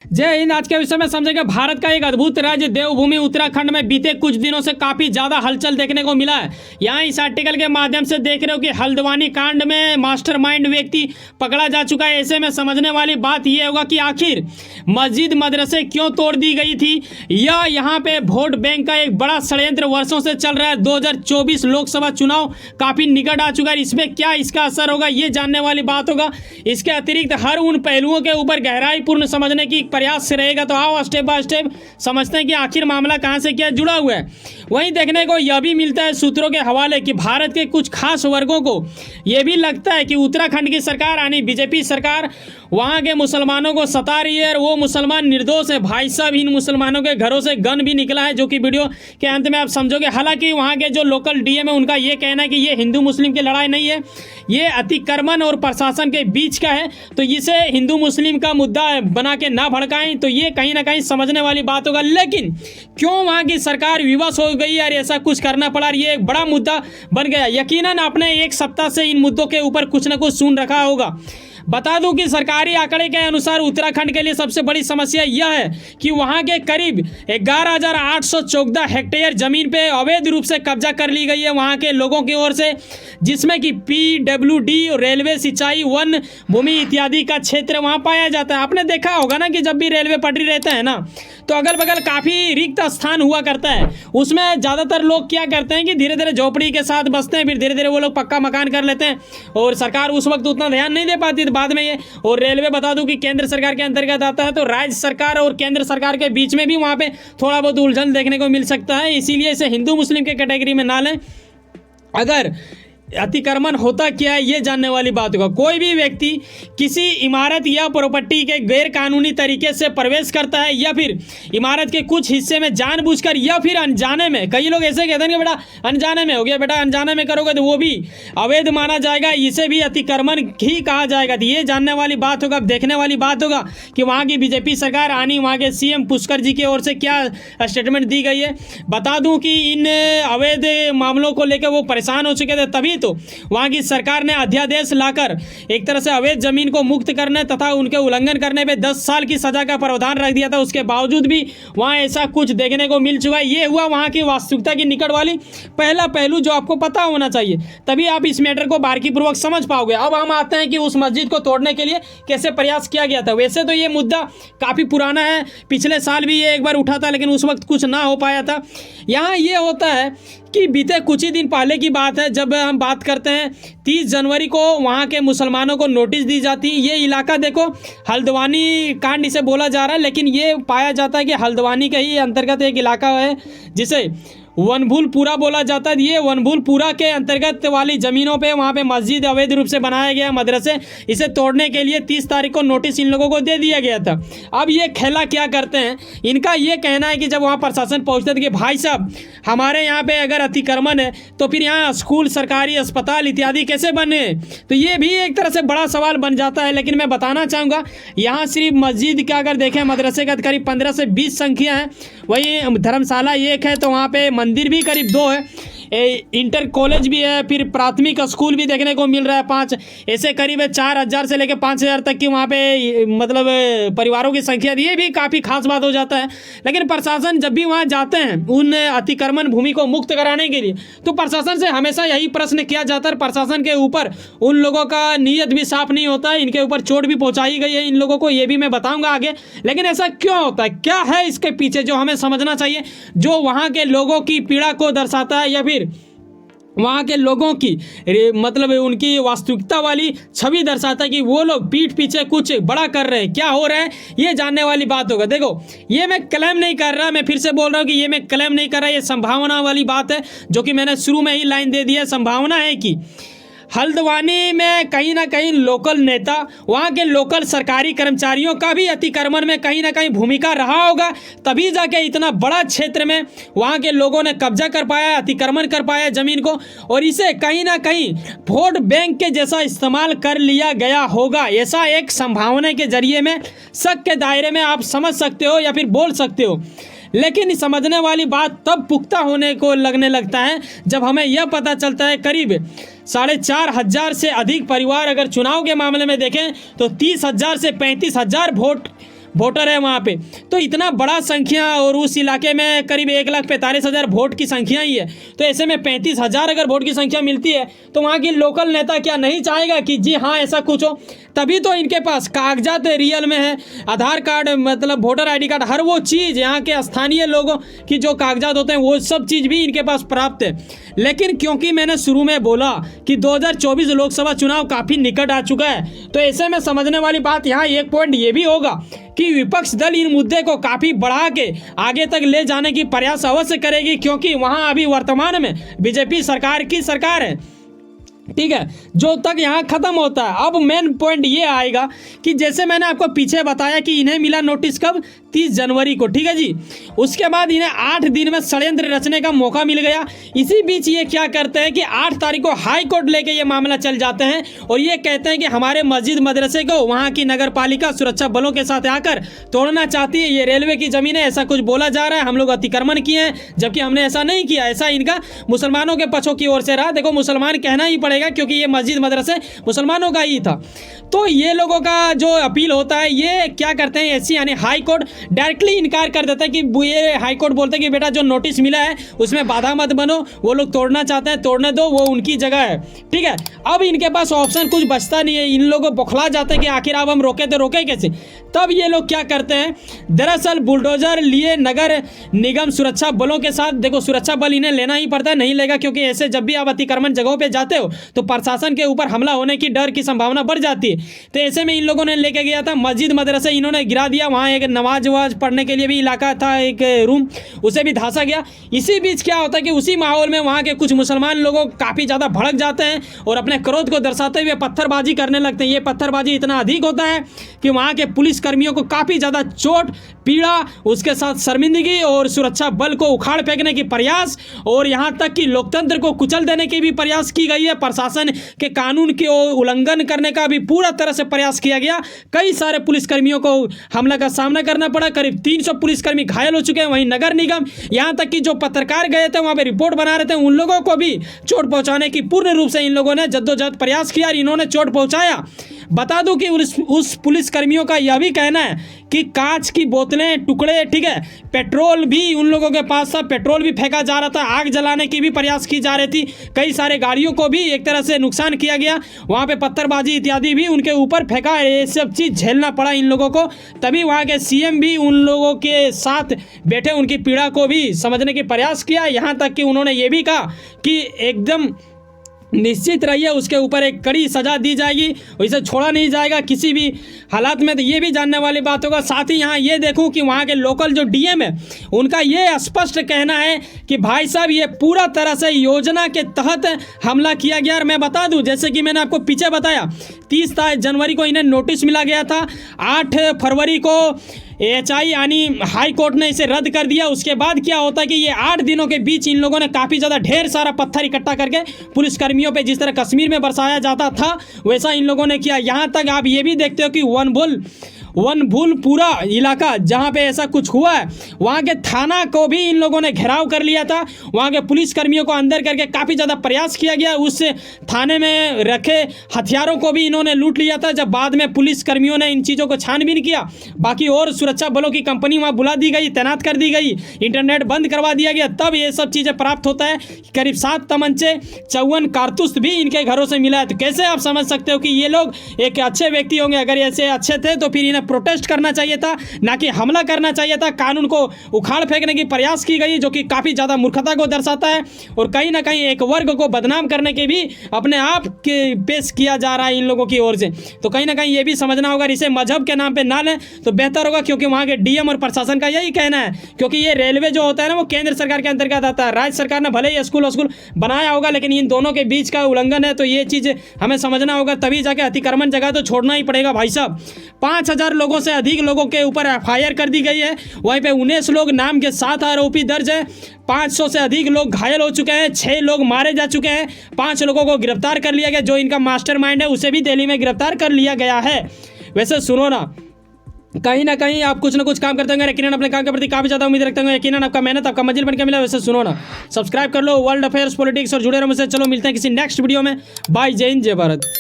जय हिंद। आज के विषय में समझेंगे भारत का एक अद्भुत राज्य देवभूमि उत्तराखंड में बीते कुछ दिनों से काफी ज्यादा हलचल देखने को मिला है। यहाँ इस आर्टिकल के माध्यम से देख रहे हो कि हल्द्वानी कांड में मास्टरमाइंड व्यक्ति पकड़ा जा चुका है। ऐसे में समझने वाली बात यह होगा कि आखिर मस्जिद मदरसे क्यों तोड़ दी गई थी, या यहाँ पे वोट बैंक का एक बड़ा षड्यंत्र वर्षों से चल रहा है। 2024 लोकसभा चुनाव काफी निकट आ चुका है, इसमें क्या इसका असर होगा ये जानने वाली बात होगा। इसके अतिरिक्त हर उन पहलुओं के ऊपर गहराई पूर्ण समझने की प्रयास से रहेगा। तो आओ स्टेप बाय स्टेप समझते हैं कि आखिर मामला कहां से क्या जुड़ा हुआ है। वहीं देखने को यह भी मिलता है सूत्रों के हवाले कि भारत के कुछ खास वर्गों को यह भी लगता है कि उत्तराखंड की सरकार यानी बीजेपी सरकार वहां के मुसलमानों को सता रही है और वो मुसलमान निर्दोष है। भाई साहब, इन मुसलमानों के घरों से गन भी निकला है, जो कि वीडियो के अंत में आप समझोगे। हालांकि वहां के जो लोकल डीएम है उनका ये कहना है कि ये हिंदू मुस्लिम की लड़ाई नहीं है, ये अतिक्रमण और प्रशासन के बीच का है, तो इसे हिंदू मुस्लिम का मुद्दा बना के ना भड़काएं। तो ये कहीं ना कहीं समझने वाली बात होगा। लेकिन क्यों वहां की सरकार विवश हो गई और ऐसा कुछ करना पड़ा, ये एक बड़ा मुद्दा बन गया। यकीनन आपने एक सप्ताह से इन मुद्दों के ऊपर कुछ ना कुछ सुन रखा होगा। बता दूं कि सरकारी आंकड़े के अनुसार उत्तराखंड के लिए सबसे बड़ी समस्या यह है कि वहां के करीब 11,814 हेक्टेयर जमीन पे अवैध रूप से कब्जा कर ली गई है वहां के लोगों की ओर से, जिसमें कि PWD, रेलवे, सिंचाई, वन भूमि इत्यादि का क्षेत्र वहां पाया जाता है। आपने देखा होगा ना कि जब भी रेलवे पटरी रहता है ना, तो अगल बगल काफ़ी रिक्त स्थान हुआ करता है। उसमें ज़्यादातर लोग क्या करते हैं कि धीरे धीरे झोपड़ी के साथ बसते हैं, फिर धीरे धीरे वो लोग पक्का मकान कर लेते हैं और सरकार उस वक्त उतना ध्यान नहीं दे पाती बाद में ये। और रेलवे बता दूं कि केंद्र सरकार के अंतर्गत आता है, तो राज्य सरकार और केंद्र सरकार के बीच में भी वहाँ पे थोड़ा बहुत उलझन देखने को मिल सकता है। इसीलिए इसे हिंदू मुस्लिम के कैटेगरी में ना लें। अगर अतिक्रमण होता क्या है ये जानने वाली बात होगा। कोई भी व्यक्ति किसी इमारत या प्रॉपर्टी के गैर कानूनी तरीके से प्रवेश करता है, या फिर इमारत के कुछ हिस्से में जानबूझकर या फिर अनजाने में, कई लोग ऐसे कहते हैं कि बेटा अनजाने में हो गया, बेटा अनजाने में करोगे तो वो भी अवैध माना जाएगा, इसे भी अतिक्रमण ही कहा जाएगा। तो ये जानने वाली बात होगा। देखने वाली बात होगा कि वहाँ की बीजेपी सरकार आनी, वहाँ के CM पुष्कर जी की ओर से क्या स्टेटमेंट दी गई है। बता दूँ कि इन अवैध मामलों को लेकर वो परेशान हो चुके थे, तभी तो वहां की सरकार ने अध्यादेश लाकर एक तरह से अवैध जमीन को मुक्त करने तथा उनके उल्लंघन करने पे 10 साल की सजा का प्रावधान रख दिया था। उसके बावजूद भी वहां ऐसा कुछ देखने को मिल चुका है। ये हुआ वहां की वास्तविकता की निकट वाली पहला पहलू जो आपको पता होना चाहिए, तभी आप इस मैटर को बारीकी पूर्वक समझ पाओगे। अब हम आते हैं कि उस मस्जिद को तोड़ने के लिए कैसे प्रयास किया गया था। वैसे तो ये मुद्दा काफी पुराना है, पिछले साल भी ये एक बार उठा था, लेकिन उस वक्त कुछ ना हो पाया था। यहाँ ये होता है कि बीते कुछ ही दिन पहले की बात है, जब हम बात करते हैं 30 जनवरी को वहाँ के मुसलमानों को नोटिस दी जाती। ये इलाका देखो हल्द्वानी कांड इसे बोला जा रहा है, लेकिन ये पाया जाता है कि हल्द्वानी के ही अंतर्गत एक इलाका है जिसे वनभूलपुरा बोला जाता है। ये वनभूलपुरा के अंतर्गत वाली ज़मीनों पे वहाँ पे मस्जिद अवैध रूप से बनाया गया मदरसे, इसे तोड़ने के लिए 30 तारीख को नोटिस इन लोगों को दे दिया गया था। अब ये खेला क्या करते हैं, इनका ये कहना है कि जब वहाँ प्रशासन पहुँचता था कि भाई साहब हमारे यहाँ पे अगर अतिक्रमण है तो फिर यहाँ स्कूल, सरकारी अस्पताल इत्यादि कैसे बने। तो ये भी एक तरह से बड़ा सवाल बन जाता है। लेकिन मैं बताना चाहूँगा यहाँ सिर्फ मस्जिद का अगर देखें, मदरसे का करीब 15 से 20 संख्या है, वहीं धर्मशाला एक है, तो वहाँ पे मंदिर भी करीब 2 है, इंटर कॉलेज भी है, फिर प्राथमिक स्कूल भी देखने को मिल रहा है 5। ऐसे करीब 4,000 से लेकर 5,000 तक की वहाँ पे मतलब परिवारों की संख्या, ये भी काफ़ी खास बात हो जाता है। लेकिन प्रशासन जब भी वहाँ जाते हैं उन अतिक्रमण भूमि को मुक्त कराने के लिए, तो प्रशासन से हमेशा यही प्रश्न किया जाता है। प्रशासन के ऊपर उन लोगों का नीयत भी साफ नहीं होता है, इनके ऊपर चोट भी पहुँचाई गई है इन लोगों को, ये भी मैं बताऊँगा आगे। लेकिन ऐसा क्यों होता है, क्या है इसके पीछे जो हमें समझना चाहिए, जो वहाँ के लोगों की पीड़ा को दर्शाता है या फिर वहाँ के लोगों की मतलब उनकी वास्तविकता वाली छवि दर्शाता है कि वो लोग पीठ पीछे कुछ बड़ा कर रहे हैं। क्या हो रहा है ये जानने वाली बात होगा। देखो ये मैं क्लेम नहीं कर रहा, मैं फिर से बोल रहा हूँ कि ये मैं क्लेम नहीं कर रहा, ये संभावना वाली बात है, जो कि मैंने शुरू में ही लाइन दे दी है। संभावना है कि हल्द्वानी में कहीं ना कहीं लोकल नेता, वहाँ के लोकल सरकारी कर्मचारियों का भी अतिक्रमण में कहीं ना कहीं भूमिका रहा होगा, तभी जाके इतना बड़ा क्षेत्र में वहाँ के लोगों ने कब्जा कर पाया, अतिक्रमण कर पाया ज़मीन को, और इसे कहीं ना कहीं वोट बैंक के जैसा इस्तेमाल कर लिया गया होगा। ऐसा एक संभावना के जरिए में शक के दायरे में आप समझ सकते हो या फिर बोल सकते हो। लेकिन समझने वाली बात तब पुख्ता होने को लगने लगता है जब हमें यह पता चलता है करीब 4,500 से अधिक परिवार अगर चुनाव के मामले में देखें तो 30,000 से 35,000 वोट वोटर है वहाँ पे। तो इतना बड़ा संख्या, और उस इलाके में करीब 1,45,000 वोट की संख्या ही है। तो ऐसे में 35,000 अगर वोट की संख्या मिलती है तो वहाँ की लोकल नेता क्या नहीं चाहेगा कि जी हाँ ऐसा कुछ हो? तभी तो इनके पास कागजात रियल में है, आधार कार्ड मतलब वोटर ID कार्ड, हर वो चीज़ यहाँ के स्थानीय लोगों की जो कागजात होते हैं वो सब चीज़ भी इनके पास प्राप्त है। लेकिन क्योंकि मैंने शुरू में बोला कि 2024 लोकसभा चुनाव काफ़ी निकट आ चुका है, तो ऐसे में समझने वाली बात यहाँ एक पॉइंट ये भी होगा कि विपक्ष दल इन मुद्दे को काफ़ी बढ़ा के आगे तक ले जाने की प्रयास अवश्य करेगी, क्योंकि वहाँ अभी वर्तमान में बीजेपी सरकार की सरकार है, ठीक है, जो तक यहाँ खत्म होता है। अब मेन पॉइंट ये आएगा कि जैसे मैंने आपको पीछे बताया कि इन्हें मिला नोटिस कब, 30 जनवरी को, ठीक है जी। उसके बाद इन्हें 8 दिन में षड्यंत्र रचने का मौका मिल गया। इसी बीच ये क्या करते हैं कि 8 तारीख को हाई कोर्ट लेके ये मामला चल जाते हैं और ये कहते हैं कि हमारे मस्जिद मदरसे को वहाँ की नगर पालिका सुरक्षा बलों के साथ आकर तोड़ना चाहती है, ये रेलवे की ज़मीन है, ऐसा कुछ बोला जा रहा है, हम लोग अतिक्रमण किए हैं, जबकि हमने ऐसा नहीं किया। ऐसा इनका मुसलमानों के पक्षों की ओर से रहा। देखो मुसलमान कहना ही पड़ेगा क्योंकि ये मस्जिद मदरसे मुसलमानों का ही था। तो ये लोगों का जो अपील होता है, ये क्या करते हैं एससी यानी हाई कोर्ट डायरेक्टली इनकार कर देता है कि ये हाई कोर्ट बोलते हैं कि बेटा जो नोटिस मिला है उसमें बाधा मत बनो, वो लोग तोड़ना चाहते हैं तोड़ने दो, वो उनकी जगह है, ठीक है। अब इनके पास ऑप्शन कुछ बचता नहीं है, इन लोगों को बौखला जाते हैं कि आखिर अब हम रोके तो रोके कैसे। तब ये लोग क्या करते हैं, दरअसल बुलडोजर लिए नगर निगम सुरक्षा बलों के साथ, देखो सुरक्षा बल इन्हें लेना ही पड़ता है, नहीं लेगा क्योंकि ऐसे जब भी आप अतिक्रमण जगहों पे जाते हो तो प्रशासन के ऊपर हमला होने की डर की संभावना बढ़ जाती है। तो ऐसे में इन लोगों ने लेके गया था मस्जिद मदरसे, इन्होंने गिरा दिया, वहाँ एक नमाज वमाज पढ़ने के लिए भी इलाका था, एक रूम, उसे भी धांसा गया। इसी बीच क्या होता है कि उसी माहौल में वहाँ के कुछ मुसलमान लोगों काफ़ी ज़्यादा भड़क जाते हैं और अपने क्रोध को दर्शाते हुए पत्थरबाजी करने लगते हैं। ये पत्थरबाजी इतना अधिक होता है कि वहाँ के पुलिस कर्मियों को काफ़ी ज़्यादा चोट पीड़ा, उसके साथ शर्मिंदगी और सुरक्षा बल को उखाड़ फेंकने की प्रयास, और यहाँ तक कि लोकतंत्र को कुचल देने की भी प्रयास की गई है। प्रशासन के कानून के उल्लंघन करने का भी पूरा तरह से प्रयास किया गया। कई सारे पुलिसकर्मियों को हमला का सामना करना पड़ा, करीब 300 पुलिसकर्मी घायल हो चुके हैं। वहीं नगर निगम, यहाँ तक कि जो पत्रकार गए थे वहाँ पे रिपोर्ट बना रहे थे, उन लोगों को भी चोट पहुँचाने की पूर्ण रूप से इन लोगों ने जद्दोजहद प्रयास किया और इन्होंने चोट पहुँचाया। बता दूं कि उस पुलिसकर्मियों का यह भी कहना है कि कांच की बोतलें, टुकड़े, ठीक है, पेट्रोल भी उन लोगों के पास था, पेट्रोल भी फेंका जा रहा था, आग जलाने की भी प्रयास की जा रही थी, कई सारे गाड़ियों को भी एक तरह से नुकसान किया गया, वहाँ पे पत्थरबाजी इत्यादि भी उनके ऊपर फेंका, ये सब चीज़ झेलना पड़ा इन लोगों को। तभी वहाँ के CM भी उन लोगों के साथ बैठे उनकी पीड़ा को भी समझने की प्रयास किया। यहाँ तक कि उन्होंने ये भी कहा कि एकदम निश्चित रहिए, उसके ऊपर एक कड़ी सजा दी जाएगी, इसे छोड़ा नहीं जाएगा किसी भी हालात में। तो ये भी जानने वाली बात होगा। साथ ही यहाँ ये देखूं कि वहाँ के लोकल जो DM है उनका ये स्पष्ट कहना है कि भाई साहब ये पूरा तरह से योजना के तहत हमला किया गया। और मैं बता दूं, जैसे कि मैंने आपको पीछे बताया, 30 जनवरी को इन्हें नोटिस मिला गया था, 8 फरवरी को HI यानी हाई कोर्ट ने इसे रद्द कर दिया। उसके बाद क्या होता है कि ये 8 दिनों के बीच इन लोगों ने काफ़ी ज़्यादा ढेर सारा पत्थर इकट्ठा करके पुलिसकर्मियों पे, जिस तरह कश्मीर में बरसाया जाता था वैसा इन लोगों ने किया। यहाँ तक आप ये भी देखते हो कि वन भूल पूरा इलाका जहाँ पे ऐसा कुछ हुआ है, वहाँ के थाना को भी इन लोगों ने घेराव कर लिया था, वहाँ के पुलिसकर्मियों को अंदर करके काफ़ी ज़्यादा प्रयास किया गया, उस थाने में रखे हथियारों को भी इन्होंने लूट लिया था। जब बाद में पुलिसकर्मियों ने इन चीज़ों को छानबीन किया, बाकी और सुरक्षा बलों की कंपनी वहाँ बुला दी गई, तैनात कर दी गई, इंटरनेट बंद करवा दिया गया, तब ये सब चीज़ें प्राप्त होता है। करीब 7 तमंचे, 54 कारतूस भी इनके घरों से मिला है। तो कैसे आप समझ सकते हो कि ये लोग एक अच्छे व्यक्ति होंगे? अगर ऐसे अच्छे थे तो फिर इन्हें प्रोटेस्ट करना चाहिए था, ना कि हमला करना चाहिए था। कानून को उखाड़ फेंकने की प्रयास की गई, जो कि काफ़ी ज़्यादा मूर्खता को दर्शाता है और कहीं ना कहीं एक वर्ग को बदनाम करने के भी अपने आप के पेश किया जा रहा है इन लोगों की ओर से। तो कहीं ना कहीं ये भी समझना होगा, इसे मजहब के नाम पे ना लें तो बेहतर होगा, क्योंकि वहाँ के DM और प्रशासन का यही कहना है, क्योंकि ये रेलवे जो होता है ना वो केंद्र सरकार के अंतर्गत आता है। राज्य सरकार ने भले ही स्कूल बनाया होगा, लेकिन इन दोनों के बीच का उल्लंघन है। तो ये चीज़ हमें समझना होगा, तभी जाके अतिक्रमण जगह तो छोड़ना ही पड़ेगा भाई साहब। 5000 लोगों से अधिक लोगों के ऊपर FIR कर दी गई है, वहीं पे 19 लोग नाम के साथ आरोपी दर्ज है, 500 से अधिक लोग घायल हो चुके हैं, 6 लोग मारे जा चुके हैं, 5 लोगों को गिरफ्तार कर लिया गया। जो इनका मास्टरमाइंड है उसे भी दिल्ली में गिरफ्तार कर लिया गया है। वैसे सुनो ना, कहीं ना कहीं आप कुछ ना कुछ काम करते होंगे, यकीनन अपने काम के प्रति काफ़ी ज़्यादा उम्मीद रखते होंगे, यकीनन आपका मेहनत आपका मंजिल बन के मिला। वैसे सुनो ना, सब्सक्राइब कर लो वर्ल्ड अफेयर्स पॉलिटिक्स और जुड़े रहो मुझसे। चलो मिलते हैं किसी नेक्स्ट वीडियो में। बाय, जय हिंद, जय भारत।